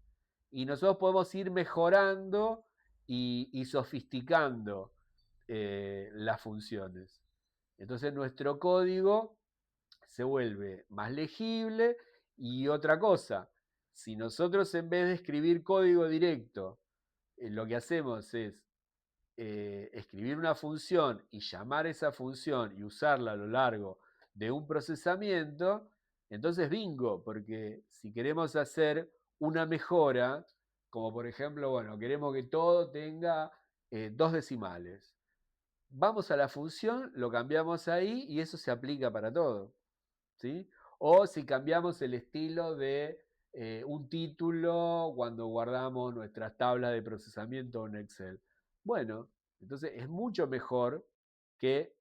Y nosotros podemos ir mejorando y sofisticando las funciones. Entonces nuestro código se vuelve más legible. Y otra cosa, si nosotros en vez de escribir código directo, lo que hacemos es escribir una función y llamar esa función y usarla a lo largo de un procesamiento, entonces bingo, porque si queremos hacer una mejora, como por ejemplo, bueno, queremos que todo tenga 2 decimales. Vamos a la función, lo cambiamos ahí y eso se aplica para todo. ¿Sí? O si cambiamos el estilo de un título cuando guardamos nuestras tablas de procesamiento en Excel. Bueno, entonces es mucho mejor que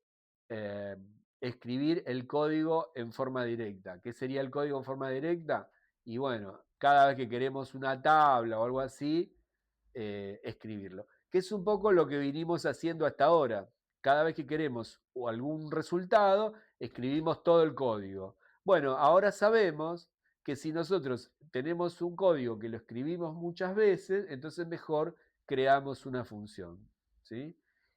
eh, escribir el código en forma directa. ¿Qué sería el código en forma directa? Y bueno, cada vez que queremos una tabla o algo así, escribirlo. Que es un poco lo que vinimos haciendo hasta ahora. Cada vez que queremos algún resultado, escribimos todo el código. Bueno, ahora sabemos que si nosotros tenemos un código que lo escribimos muchas veces, entonces mejor creamos una función. ¿Sí?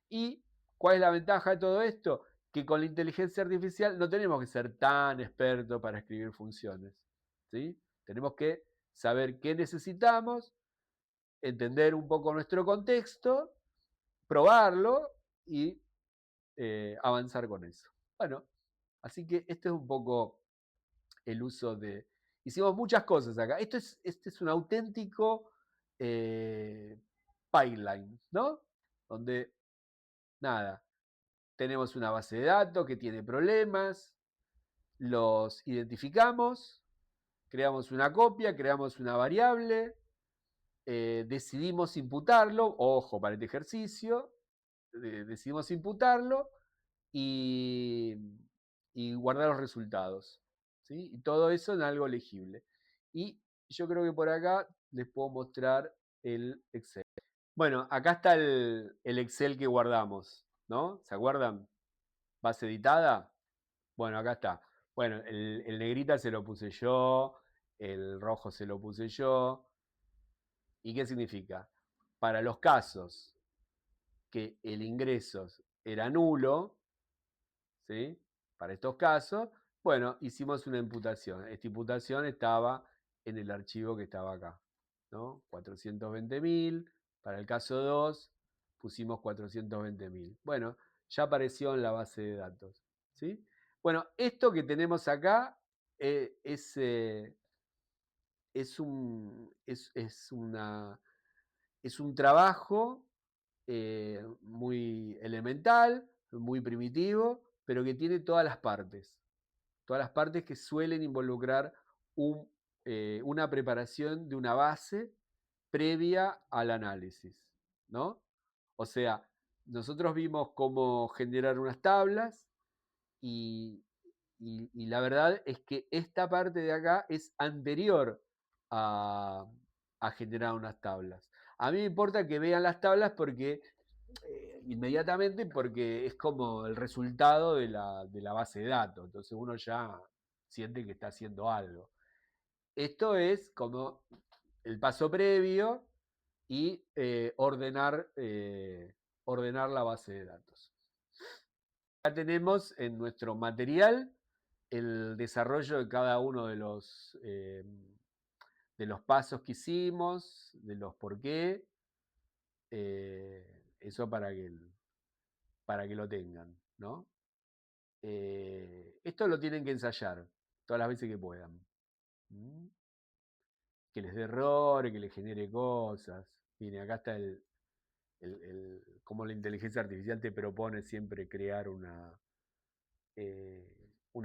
¿Y cuál es la ventaja de todo esto? Que con la inteligencia artificial no tenemos que ser tan expertos para escribir funciones. ¿Sí? Tenemos que saber qué necesitamos, entender un poco nuestro contexto, probarlo y avanzar con eso. Bueno, así que este es un poco el uso de... Hicimos muchas cosas acá. Este es un auténtico pipeline, ¿no? Donde, nada, tenemos una base de datos que tiene problemas, los identificamos, creamos una copia, creamos una variable, decidimos imputarlo, ojo para este ejercicio, decidimos imputarlo y, y guardar los resultados. ¿Sí? Y todo eso en algo legible. Y yo creo que por acá les puedo mostrar el Excel. Bueno, acá está el Excel que guardamos, ¿no? ¿Se acuerdan? Base editada. Bueno, acá está. Bueno, el negrita se lo puse yo, el rojo se lo puse yo. ¿Y qué significa? Para los casos que el ingreso era nulo, ¿sí? Para estos casos, bueno, hicimos una imputación. Esta imputación estaba en el archivo que estaba acá, ¿no? 420.000. Para el caso 2 pusimos 420.000. Bueno, ya apareció en la base de datos, ¿sí? Bueno, esto que tenemos acá es un trabajo muy elemental, muy primitivo, pero que tiene todas las partes que suelen involucrar una preparación de una base previa al análisis, ¿no? O sea, nosotros vimos cómo generar unas tablas y, y la verdad es que esta parte de acá es anterior a, a generar unas tablas. A mí me importa que vean las tablas porque inmediatamente porque es como el resultado de la base de datos. Entonces uno ya siente que está haciendo algo. Esto es como el paso previo y ordenar la base de datos. Ya tenemos en nuestro material el desarrollo de cada uno de los pasos que hicimos, de los por qué. Eso para que lo tengan, ¿no? Esto lo tienen que ensayar todas las veces que puedan. ¿Mm? Que les dé errores, que les genere cosas. Miren, acá está cómo la inteligencia artificial te propone siempre crear una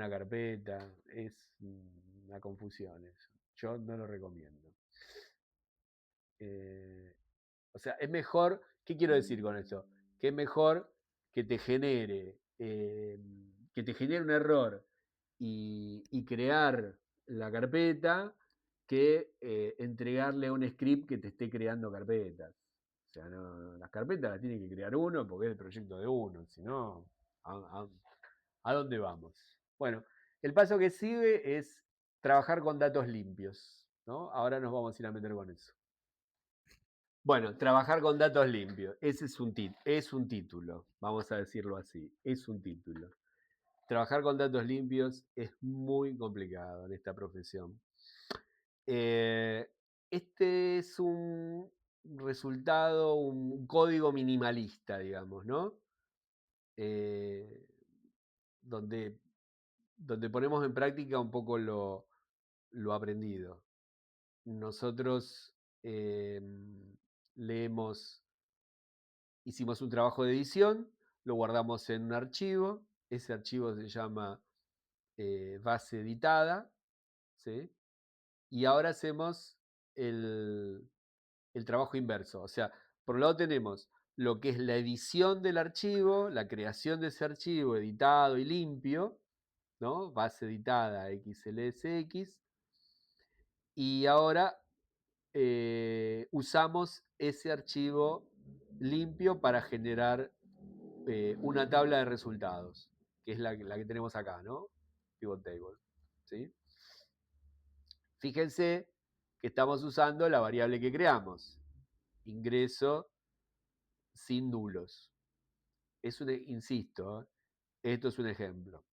carpeta. Es una confusión eso. Yo no lo recomiendo. Eh, o sea, es mejor, ¿qué quiero decir con esto? Que es mejor que que te genere un error y crear la carpeta que entregarle un script que te esté creando carpetas. O sea, las carpetas las tiene que crear uno porque es el proyecto de uno, si no, ¿a dónde vamos? Bueno, el paso que sigue es trabajar con datos limpios, ¿no? Ahora nos vamos a ir a meter con eso. Bueno, trabajar con datos limpios, ese es un título, vamos a decirlo así, es un título. Trabajar con datos limpios es muy complicado en esta profesión. Eh, este es un resultado, un código minimalista, digamos, ¿no? Eh, donde, donde ponemos en práctica un poco lo aprendido. Nosotros eh, leemos hicimos un trabajo de edición, lo guardamos en un archivo, ese archivo se llama base editada, ¿sí? Y ahora hacemos el trabajo inverso, o sea, por un lado tenemos lo que es la edición del archivo, la creación de ese archivo editado y limpio, ¿no? Base editada XLSX, y ahora usamos ese archivo limpio para generar una tabla de resultados, que es la que tenemos acá, ¿no? Pivot table. ¿Sí? Fíjense que estamos usando la variable que creamos, ingreso sin nulos. Insisto, esto es un ejemplo.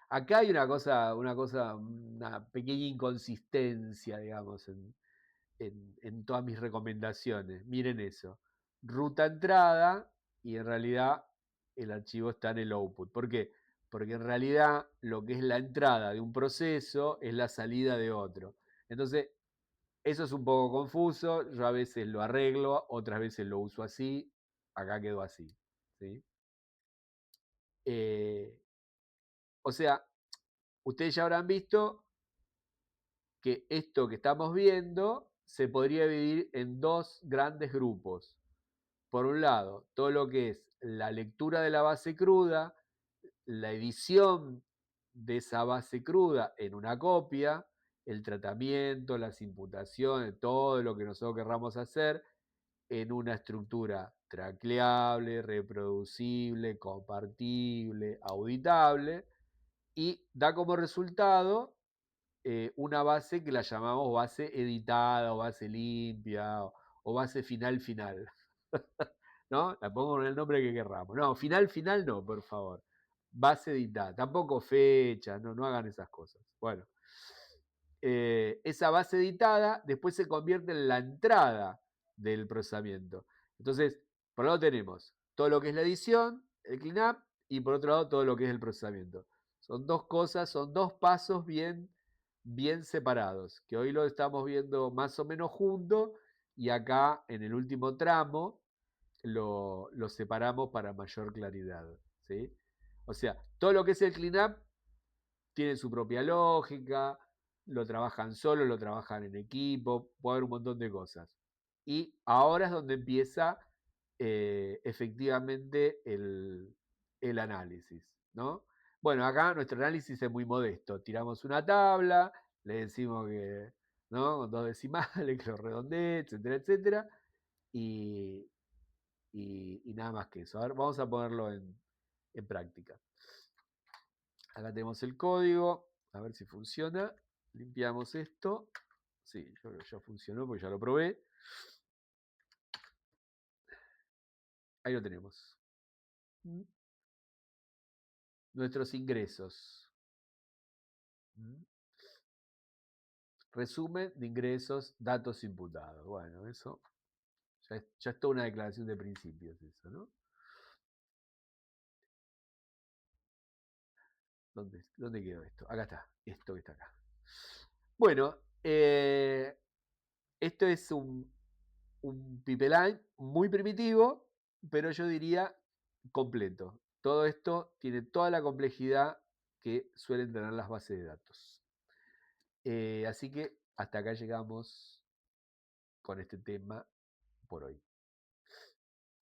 Acá hay una pequeña inconsistencia, digamos, en todas mis recomendaciones. Miren eso. Ruta entrada y en realidad el archivo está en el output. ¿Por qué? Porque en realidad lo que es la entrada de un proceso es la salida de otro. Entonces, eso es un poco confuso. Yo a veces lo arreglo, otras veces lo uso así. Acá quedó así. ¿Sí? O sea, ustedes ya habrán visto que esto que estamos viendo se podría dividir en dos grandes grupos. Por un lado, todo lo que es la lectura de la base cruda, la edición de esa base cruda en una copia, el tratamiento, las imputaciones, todo lo que nosotros querramos hacer en una estructura trackleable, reproducible, compartible, auditable, y da como resultado una base que la llamamos base editada o base limpia o base final final. ¿No? La pongo con el nombre que querramos. No, final final no, por favor. Base editada. Tampoco fecha, no hagan esas cosas. Bueno, esa base editada después se convierte en la entrada del procesamiento. Entonces, por un lado tenemos todo lo que es la edición, el cleanup, y por otro lado todo lo que es el procesamiento. Son dos cosas, son dos pasos bien separados, que hoy lo estamos viendo más o menos juntos y acá en el último tramo lo separamos para mayor claridad. ¿Sí? O sea, todo lo que es el cleanup tiene su propia lógica, lo trabajan solo, lo trabajan en equipo, puede haber un montón de cosas. Y ahora es donde empieza efectivamente el análisis, ¿no? Bueno, acá nuestro análisis es muy modesto. Tiramos una tabla, le decimos que, ¿no? Con dos decimales, que lo redondee, etcétera, etcétera. Y, y nada más que eso. A ver, vamos a ponerlo en práctica. Acá tenemos el código, a ver si funciona. Limpiamos esto. Sí, yo creo que ya funcionó porque ya lo probé. Ahí lo tenemos. Nuestros ingresos. Resumen de ingresos, datos imputados. Bueno, eso ya es toda una declaración de principios, eso, ¿no? ¿Dónde quedó esto? Acá está, esto que está acá. Bueno, esto es un pipeline muy primitivo, pero yo diría completo. Todo esto tiene toda la complejidad que suelen tener las bases de datos. Así que hasta acá llegamos con este tema por hoy.